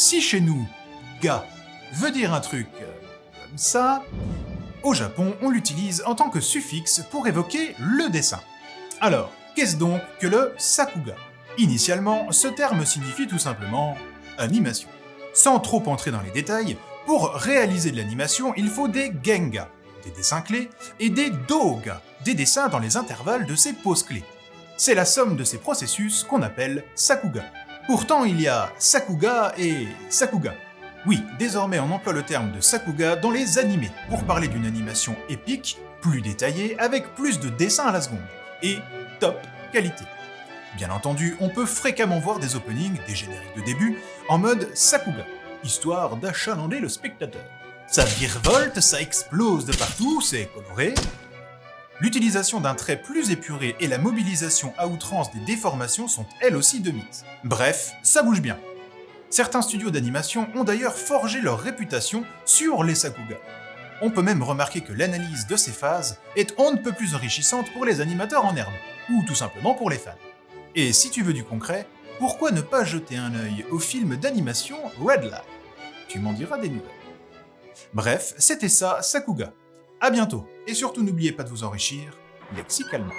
si chez nous, ga veut dire un truc comme ça, au Japon, on l'utilise en tant que suffixe pour évoquer le dessin. Alors, qu'est-ce donc que le sakuga? Initialement, ce terme signifie tout simplement animation. Sans trop entrer dans les détails, pour réaliser de l'animation, il faut des genga, des dessins clés, et des doga, des dessins dans les intervalles de ces poses clés. C'est la somme de ces processus qu'on appelle sakuga. Pourtant, il y a sakuga et sakuga. Oui, désormais on emploie le terme de sakuga dans les animés, pour parler d'une animation épique, plus détaillée, avec plus de dessins à la seconde, et top qualité. Bien entendu, on peut fréquemment voir des openings, des génériques de début, en mode sakuga, histoire d'achalander le spectateur. Ça virevolte, ça explose de partout, c'est coloré. L'utilisation d'un trait plus épuré et la mobilisation à outrance des déformations sont elles aussi de mise. Bref, ça bouge bien. Certains studios d'animation ont d'ailleurs forgé leur réputation sur les sakuga. On peut même remarquer que l'analyse de ces phases est on ne peut plus enrichissante pour les animateurs en herbe, ou tout simplement pour les fans. Et si tu veux du concret, pourquoi ne pas jeter un œil au film d'animation Red Light? Tu m'en diras des nouvelles. Bref, c'était ça, Sakuga. À bientôt, et surtout n'oubliez pas de vous enrichir lexicalement.